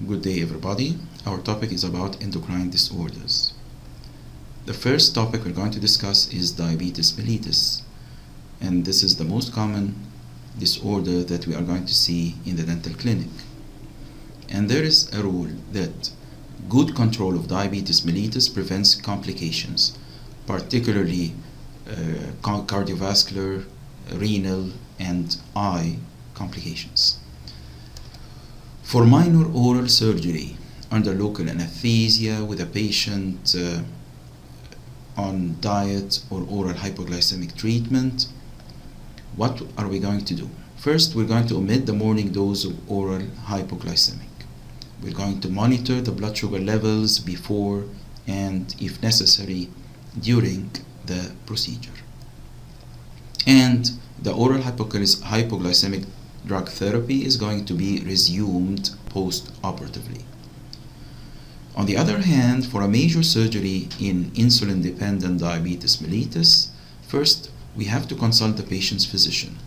Good day, everybody. Our topic is about endocrine disorders. The first topic we're going to discuss is diabetes mellitus, and this is the most common disorder that we are going to see in the dental clinic. And there is a rule that good control of diabetes mellitus prevents complications, particularly cardiovascular, renal, and eye complications. For minor oral surgery under local anesthesia with a patient on diet or oral hypoglycemic treatment, what are we going to do? First, we're going to omit the morning dose of oral hypoglycemic. We're going to monitor the blood sugar levels before and, if necessary, during the procedure. And the oral hypoglycemic drug therapy is going to be resumed post-operatively. On the other hand, for a major surgery in insulin-dependent diabetes mellitus, first we have to consult the patient's physician,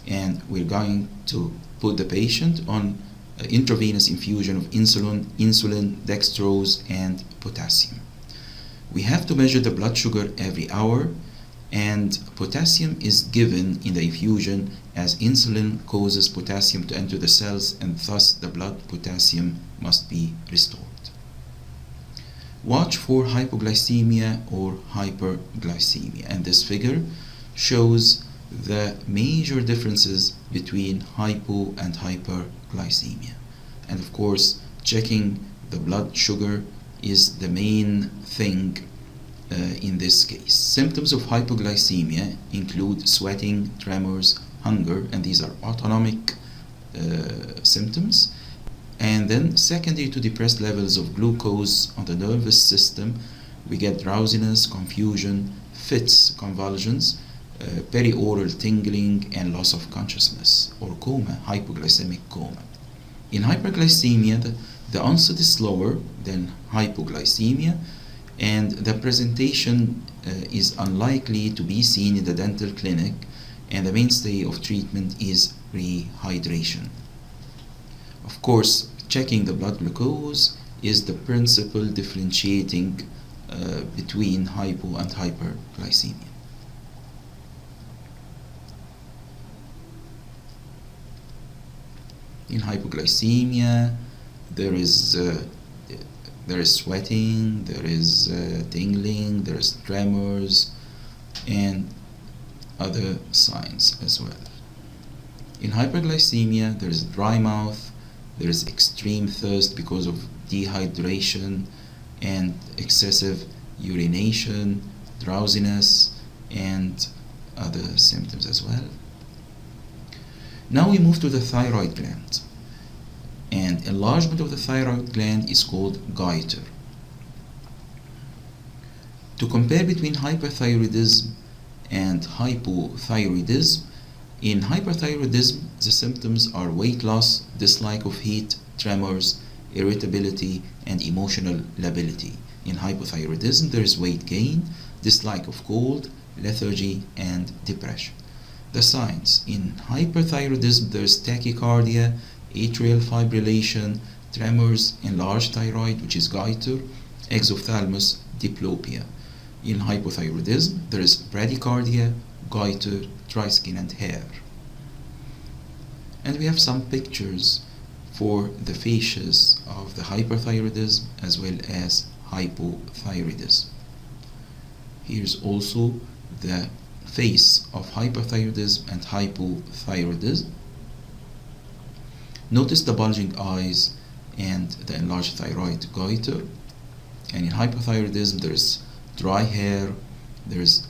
and we're going to put the patient on intravenous infusion of insulin, dextrose, and potassium. We have to measure the blood sugar every hour, and potassium is given in the infusion as insulin causes potassium to enter the cells, and thus the blood potassium must be restored. Watch for hypoglycemia or hyperglycemia, and this figure shows the major differences between hypo and hyperglycemia. And of course, checking the blood sugar is the main thing in this case. Symptoms of hypoglycemia include sweating, tremors, hunger, and these are autonomic symptoms. And then secondary to depressed levels of glucose on the nervous system, we get drowsiness, confusion, fits, convulsions, perioral tingling, and loss of consciousness, or coma, hypoglycemic coma. In hyperglycemia, the onset is slower than hypoglycemia, and the presentation is unlikely to be seen in the dental clinic, and the mainstay of treatment is rehydration. Of course, checking the blood glucose is the principal differentiating between hypo and hyperglycemia. In hypoglycemia, there is sweating, there is tingling, there is tremors, and other signs as well. In hyperglycemia, there is dry mouth, there is extreme thirst because of dehydration and excessive urination, drowsiness, and other symptoms as well. Now we move to the thyroid gland, and enlargement of the thyroid gland is called goiter. To compare between hyperthyroidism and hypothyroidism, in hyperthyroidism the symptoms are weight loss, dislike of heat, tremors, irritability, and emotional lability. In hypothyroidism there is weight gain, dislike of cold, lethargy, and depression. The signs: in hyperthyroidism there is tachycardia, atrial fibrillation, tremors, enlarged thyroid, which is goiter, exophthalmos, diplopia. In hypothyroidism there is bradycardia, goiter, dry skin, and hair. And we have some pictures for the facies of the hyperthyroidism as well as hypothyroidism. Here's also the face of hyperthyroidism and hypothyroidism. Notice the bulging eyes and the enlarged thyroid goiter. And in hypothyroidism there is dry hair, there is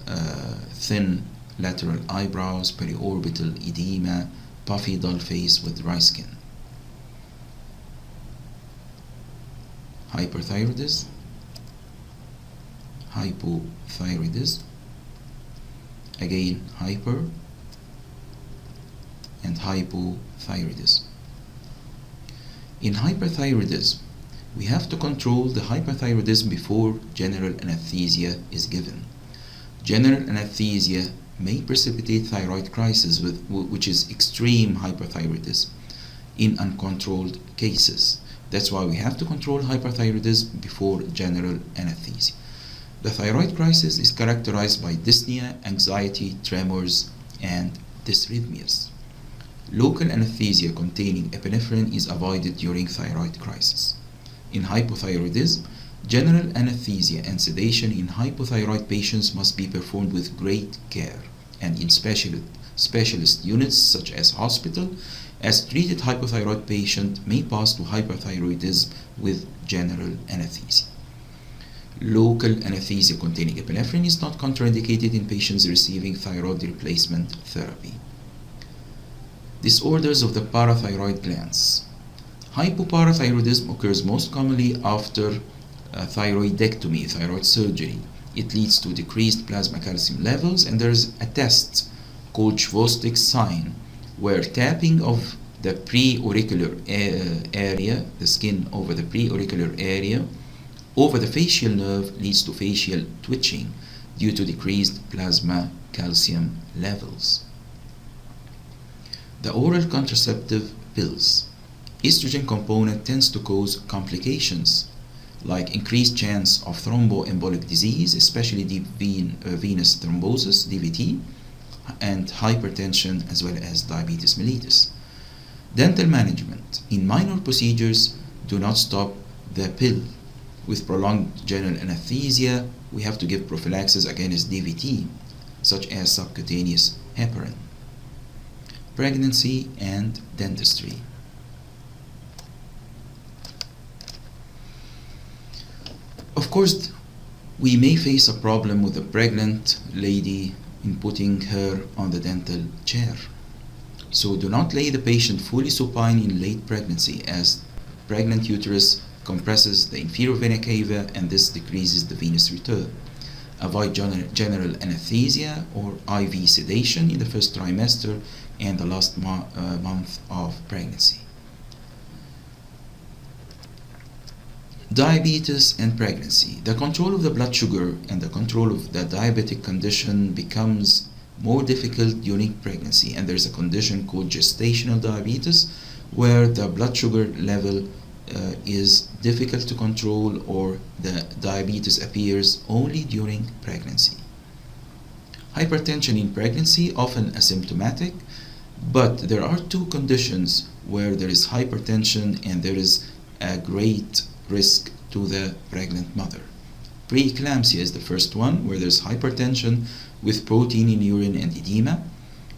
thin lateral eyebrows, periorbital edema, puffy dull face with dry skin. Hyperthyroidism, hypothyroidism, again hyper and hypothyroidism. In hyperthyroidism, we have to control the hyperthyroidism before general anesthesia is given. General anesthesia may precipitate thyroid crisis, which is extreme hyperthyroidism, in uncontrolled cases. That's why we have to control hyperthyroidism before general anesthesia. The thyroid crisis is characterized by dyspnea, anxiety, tremors, and dysrhythmias. Local anesthesia containing epinephrine is avoided during thyroid crisis. In hypothyroidism, general anesthesia and sedation in hypothyroid patients must be performed with great care, and in specialist units such as hospital, as treated hypothyroid patient may pass to hyperthyroidism with general anesthesia. Local anesthesia containing epinephrine is not contraindicated in patients receiving thyroid replacement therapy. Disorders of the parathyroid glands. Hypoparathyroidism occurs most commonly after thyroidectomy, thyroid surgery. It leads to decreased plasma calcium levels, and there's a test called Chvostek's sign, where tapping of the preauricular area, the skin over the preauricular area, over the facial nerve leads to facial twitching due to decreased plasma calcium levels. The oral contraceptive pills. Estrogen component tends to cause complications like increased chance of thromboembolic disease, especially deep venous thrombosis, DVT, and hypertension, as well as diabetes mellitus. Dental management. In minor procedures, do not stop the pill. With prolonged general anesthesia, we have to give prophylaxis against DVT, such as subcutaneous heparin. Pregnancy and dentistry. Of course, we may face a problem with a pregnant lady in putting her on the dental chair. So do not lay the patient fully supine in late pregnancy, as pregnant uterus compresses the inferior vena cava and this decreases the venous return. Avoid general anesthesia or IV sedation in the first trimester and the last month of pregnancy. Diabetes and pregnancy. The control of the blood sugar and the control of the diabetic condition becomes more difficult during pregnancy, and there's a condition called gestational diabetes where the blood sugar level is difficult to control, or the diabetes appears only during pregnancy. Hypertension in pregnancy, often asymptomatic, but there are two conditions where there is hypertension and there is a great risk to the pregnant mother. Preeclampsia is the first one, where there's hypertension with protein in urine and edema,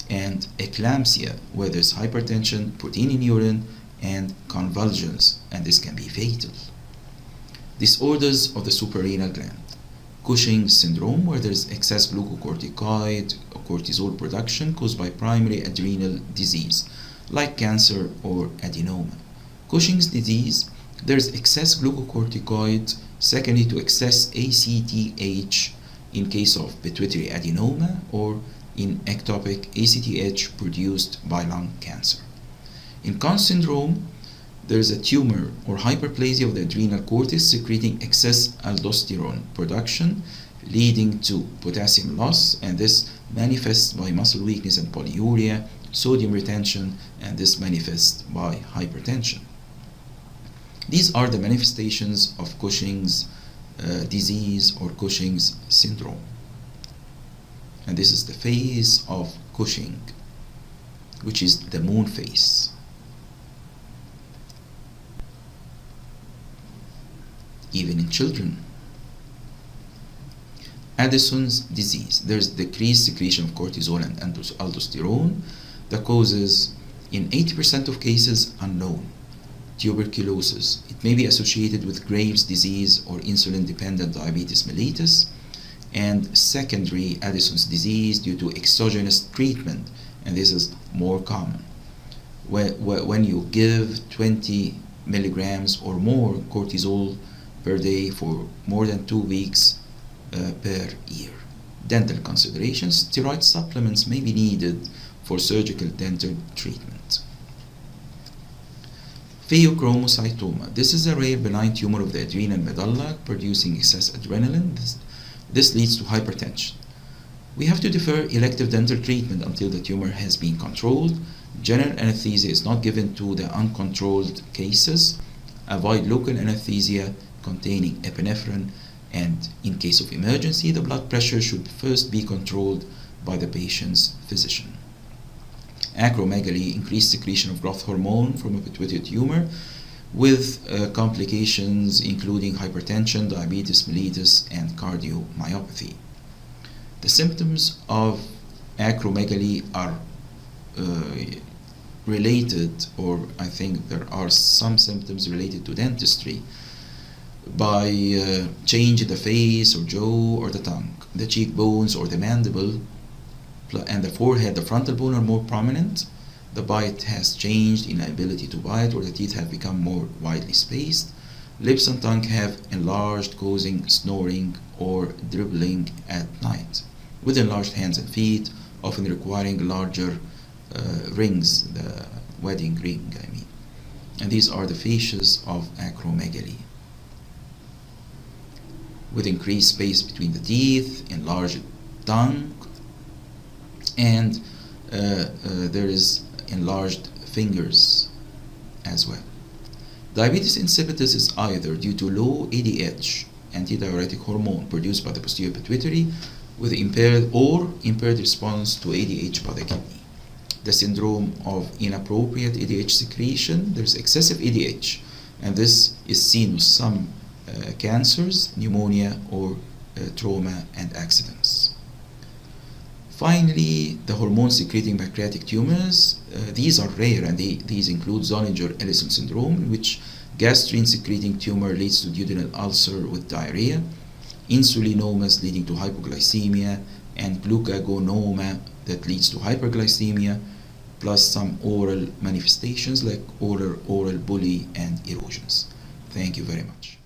and eclampsia, where there's hypertension, protein in urine, and convulsions, and this can be fatal. Disorders of the suprarenal gland. Cushing's syndrome, where there's excess glucocorticoid or cortisol production caused by primary adrenal disease, like cancer or adenoma. Cushing's disease, there's excess glucocorticoid secondary to excess ACTH in case of pituitary adenoma, or in ectopic ACTH produced by lung cancer. In Conn syndrome, there is a tumor or hyperplasia of the adrenal cortex secreting excess aldosterone production, leading to potassium loss, and this manifests by muscle weakness and polyuria, sodium retention, and this manifests by hypertension. These are the manifestations of Cushing's disease or Cushing's syndrome. And this is the face of Cushing, which is the moon face. Even in children. Addison's disease. There's decreased secretion of cortisol and aldosterone. The causes, in 80% of cases, unknown. Tuberculosis. It may be associated with Graves' disease or insulin-dependent diabetes mellitus, and secondary Addison's disease due to exogenous treatment, and this is more common. When you give 20 milligrams or more cortisol per day for more than 2 weeks per year. Dental considerations. Steroid supplements may be needed for surgical dental treatment. Pheochromocytoma. This is a rare benign tumor of the adrenal medulla producing excess adrenaline. This leads to hypertension. We have to defer elective dental treatment until the tumor has been controlled. General anesthesia is not given to the uncontrolled cases. Avoid local anesthesia containing epinephrine, and in case of emergency, the blood pressure should first be controlled by the patient's physician. Acromegaly, increased secretion of growth hormone from a pituitary tumor with complications including hypertension, diabetes mellitus, and cardiomyopathy. The symptoms of acromegaly are related, or I think there are some symptoms related to dentistry, by change in the face or jaw or the tongue. The cheekbones or the mandible and the forehead, the frontal bone are more prominent. The bite has changed in ability to bite, or the teeth have become more widely spaced. Lips and tongue have enlarged, causing snoring or dribbling at night, with enlarged hands and feet, often requiring larger rings, the wedding ring, I mean. And these are the facies of acromegaly, with increased space between the teeth, enlarged tongue, and there is enlarged fingers as well. Diabetes insipidus is either due to low ADH, antidiuretic hormone produced by the posterior pituitary, with impaired response to ADH by the kidney. The syndrome of inappropriate ADH secretion, there's excessive ADH, and this is seen with some cancers, pneumonia, or trauma and accidents. Finally, the hormone-secreting pancreatic tumors, these are rare, and these include Zollinger-Ellison syndrome, in which gastrin-secreting tumor leads to duodenal ulcer with diarrhea, insulinomas leading to hypoglycemia, and glucagonoma that leads to hyperglycemia, plus some oral manifestations like oral bully and erosions. Thank you very much.